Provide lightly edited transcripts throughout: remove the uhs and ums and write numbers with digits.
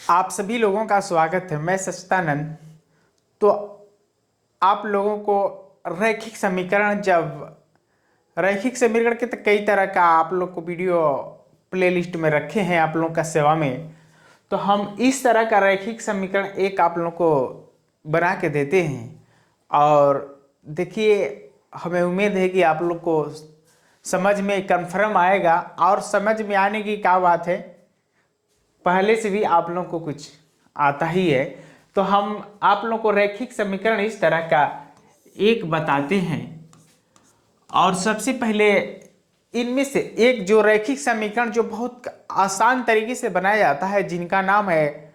आप सभी लोगों का स्वागत है। मैं सच्चिदानंद। तो आप लोगों को रैखिक समीकरण के तो कई तरह का आप लोग को वीडियो प्लेलिस्ट में रखे हैं आप लोगों का सेवा में। तो हम इस तरह का रैखिक समीकरण एक आप लोगों को बना के देते हैं। और देखिए, हमें उम्मीद है कि आप लोग को समझ में कन्फर्म आएगा। और समझ में आने की क्या बात है, पहले से भी आप लोगों को कुछ आता ही है। तो हम आप लोगों को रैखिक समीकरण इस तरह का एक बताते हैं। और सबसे पहले इनमें से एक जो रैखिक समीकरण जो बहुत आसान तरीके से बनाया जाता है, जिनका नाम है,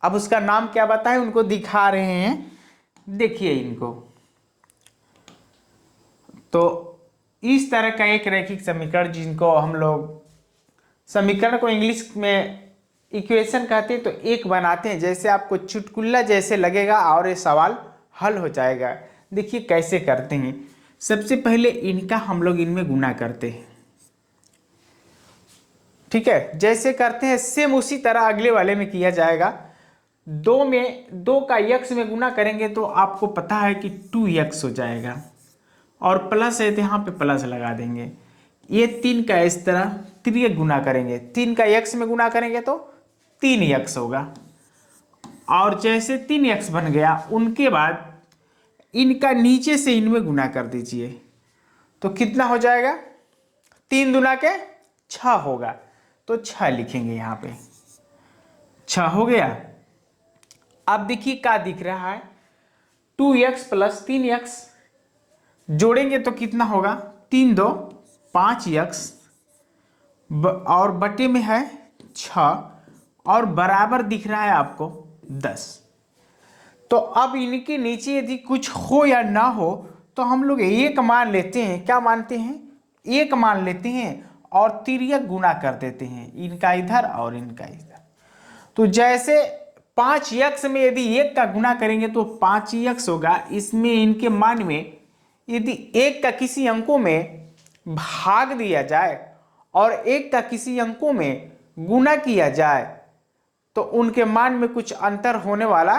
अब उसका नाम क्या बताएं, उनको दिखा रहे हैं, देखिए इनको। तो इस तरह का एक रैखिक समीकरण जिनको हम लोग समीकरण को इंग्लिश में इक्वेशन कहते हैं, तो एक बनाते हैं जैसे आपको चुटकुल्ला जैसे लगेगा और ये सवाल हल हो जाएगा। देखिए कैसे करते हैं। सबसे पहले इनका हम लोग इनमें गुना करते हैं, ठीक है। जैसे करते हैं सेम उसी तरह अगले वाले में किया जाएगा। दो का यक्स में गुना करेंगे तो आपको पता है कि 2x हो जाएगा, और प्लस है तो यहाँ पे प्लस लगा देंगे। ये 3 का इस तरह तिर्यक गुना करेंगे, 3 का x में गुना करेंगे तो 3x होगा। और जैसे 3x बन गया, उनके बाद इनका नीचे से इनमें गुना कर दीजिए तो कितना हो जाएगा, 3 दूना के 6 होगा। तो 6 लिखेंगे यहाँ पे, 6 हो गया। अब देखिए क्या दिख रहा है, 2x प्लस 3x जोड़ेंगे तो कितना होगा, 3 2 5x और बटे में है 6 और बराबर दिख रहा है आपको 10। तो अब इनके नीचे यदि कुछ हो या ना हो तो हम लोग एक मान लेते हैं। क्या मानते हैं, एक मान लेते हैं और तिर्यक गुना कर देते हैं, इनका इधर और इनका इधर। तो जैसे 5x में यदि 1 का गुना करेंगे तो 5x होगा। इसमें इनके मान में यदि 1 का किसी अंकों में भाग दिया जाए और 1 का किसी अंकों में गुना किया जाए तो उनके मान में कुछ अंतर होने वाला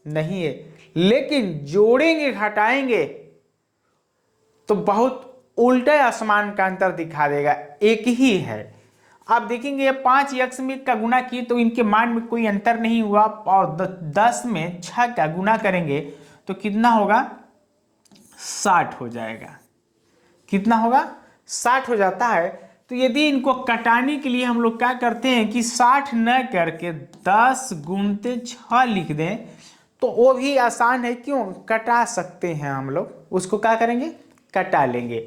नहीं है। लेकिन जोड़ेंगे घटाएंगे तो बहुत उल्टे आसमान का अंतर दिखा देगा, एक ही है। आप देखेंगे ये 5x में का गुना किए तो इनके मान में कोई अंतर नहीं हुआ, और 10 में 6 का गुना करेंगे तो कितना होगा, 60 हो जाएगा। कितना होगा, 60 हो जाता है। तो यदि इनको कटाने के लिए हम लोग क्या करते हैं कि 60 न करके 10 गुणते 6 लिख दें तो वो भी आसान है। क्यों, कटा सकते हैं हम लोग, उसको क्या करेंगे, कटा लेंगे,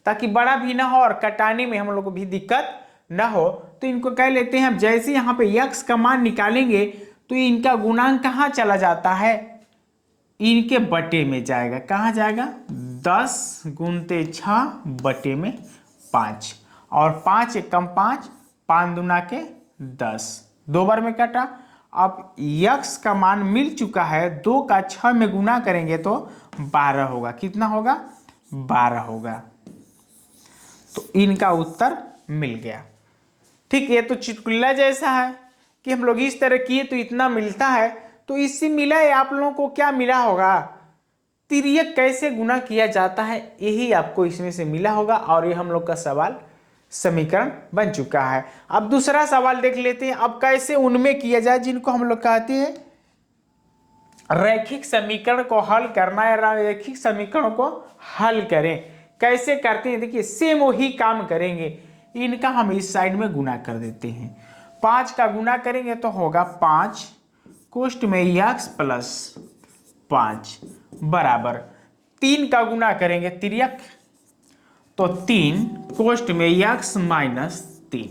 ताकि बड़ा भी ना हो और कटाने में हम लोग को भी दिक्कत ना हो। तो इनको कह लेते हैं, हम जैसे यहाँ पे x का मान निकालेंगे तो इनका गुणांक कहाँ चला जाता है, इनके बटे में जाएगा। कहाँ जाएगा, 10 गुणते 6 बटे में 5, और 5 एक कम 5, 5 दूना के 10, 2 बार में कटा। अब x का मान मिल चुका है, 2 का 6 में गुना करेंगे तो 12 होगा। कितना होगा, 12 होगा। तो इनका उत्तर मिल गया। ठीक, ये तो चुटकुला जैसा है कि हम लोग इस तरह किए तो इतना मिलता है। तो इससे मिला है, आप लोगों को क्या मिला होगा, तिर्यक कैसे गुना किया जाता है, यही आपको इसमें से मिला होगा। और ये हम लोग का सवाल समीकरण बन चुका है। अब दूसरा सवाल देख लेते हैं। अब कैसे उनमें किया जाए जिनको हम लोग कहते हैं रैखिक समीकरण को हल करना है, रैखिक समीकरण को हल करें। कैसे करते हैं, देखिए सेम वही काम करेंगे। इनका हम इस साइड में गुना कर देते हैं। 5 का गुना करेंगे तो होगा 5 कोष्ठ में x प्लस 5 बराबर 3 का गुना करेंगे तिर्यक तो 3 कोष्ठ में x माइनस 3।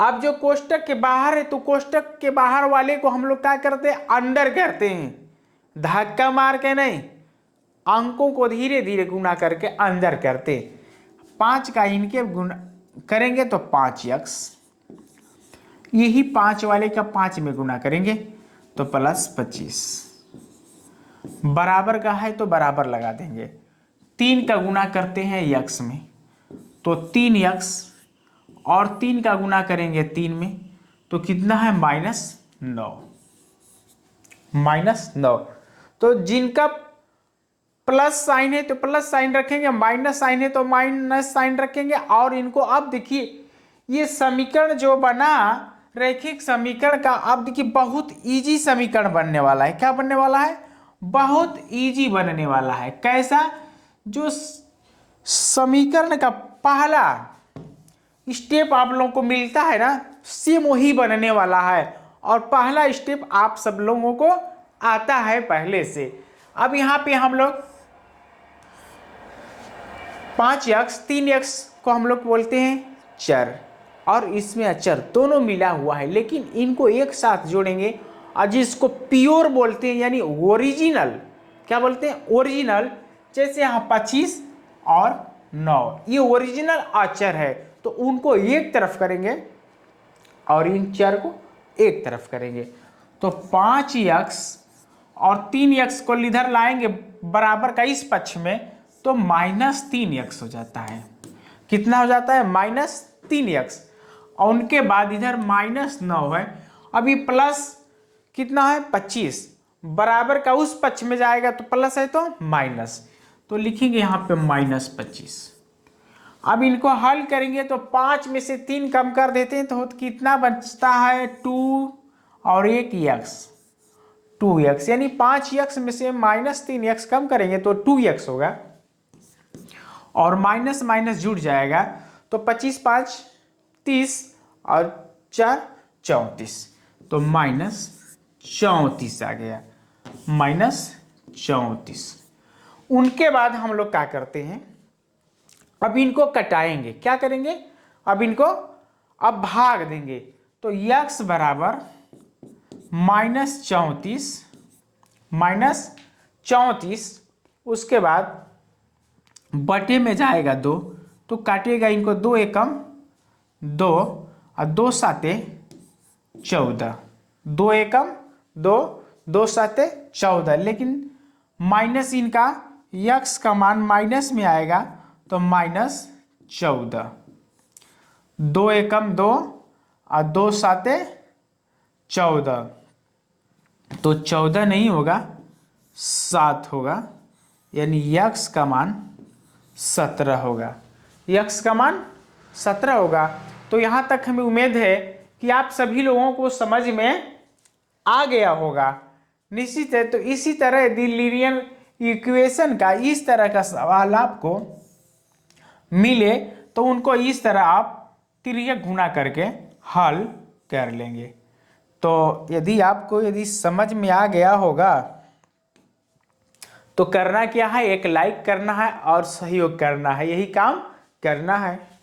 अब जो कोष्टक के बाहर है तो कोष्टक के बाहर वाले को हम लोग क्या करते हैं, अंदर करते हैं, धक्का मार के नहीं, अंकों को धीरे धीरे गुना करके अंदर करते। 5 का इनके गुना करेंगे तो 5x, यही 5 वाले का 5 में गुना करेंगे तो प्लस 25, बराबर का है तो बराबर लगा देंगे। 3 का गुना करते हैं x में तो 3x, और 3 का गुना करेंगे 3 में तो कितना है -9, -9। तो जिनका प्लस साइन है तो प्लस साइन रखेंगे, माइनस साइन है तो माइनस साइन रखेंगे। और इनको अब देखिए ये समीकरण जो बना रैखिक समीकरण का, अब देखिए बहुत इजी समीकरण बनने वाला है। क्या बनने वाला है? बहुत इजी बनने वाला है। कैसा? जो समीकरण का पहला स्टेप आप लोगों को मिलता है ना, सेम वही बनने वाला है। और पहला स्टेप आप सब लोगों को आता है पहले से। अब यहाँ पे हम लोग 5x 3x को हम लोग बोलते हैं चर, और इसमें अचर दोनों मिला हुआ है, लेकिन इनको एक साथ जोड़ेंगे और जिसको प्योर बोलते हैं यानी ओरिजिनल। क्या बोलते हैं? ओरिजिनल। जैसे यहाँ 25 और 9 ये ओरिजिनल अचर है, तो उनको एक तरफ करेंगे और इन चर को एक तरफ करेंगे। तो 5x और 3x को इधर लाएंगे बराबर का इस पक्ष में, तो -3x हो जाता है। कितना हो जाता है? -3x। और उनके बाद इधर -9 है। अभी प्लस कितना है? 25 बराबर का उस पक्ष में जाएगा तो प्लस है तो माइनस, तो लिखेंगे यहाँ पे -25। अब इनको हल करेंगे तो 5 में से 3 कम कर देते हैं तो कितना बचता है? 2 और एक x, 2x, यानी 5x में से -3x कम करेंगे तो 2x होगा। और माइनस माइनस जुड़ जाएगा तो 25 5 30 और 4 34, तो -34 आ गया, -34। उनके बाद हम लोग क्या करते हैं? अब इनको कटाएंगे। क्या करेंगे? अब इनको अब भाग देंगे। तो x बराबर -34, उसके बाद बटे में जाएगा 2, तो काटिएगा इनको 2 एकम 2 और 2 साते 14, 2 एकम 2, 2 साते 14। लेकिन माइनस इनका यक्स का मान माइनस में आएगा तो -14, 2 एकम 2 और 2 साते 14, तो 14 नहीं होगा 7 होगा, यानी यक्स का मान 17 होगा। यक्स का मान 17 होगा। तो यहाँ तक हमें उम्मीद है कि आप सभी लोगों को समझ में आ गया होगा। निश्चित है। तो इसी तरह यदि लीनियर इक्वेशन का इस तरह का सवाल आपको मिले तो उनको इस तरह आप तिर्यक गुणा करके हल कर लेंगे। तो यदि समझ में आ गया होगा तो करना क्या है? एक लाइक करना है और सहयोग करना है, यही काम करना है।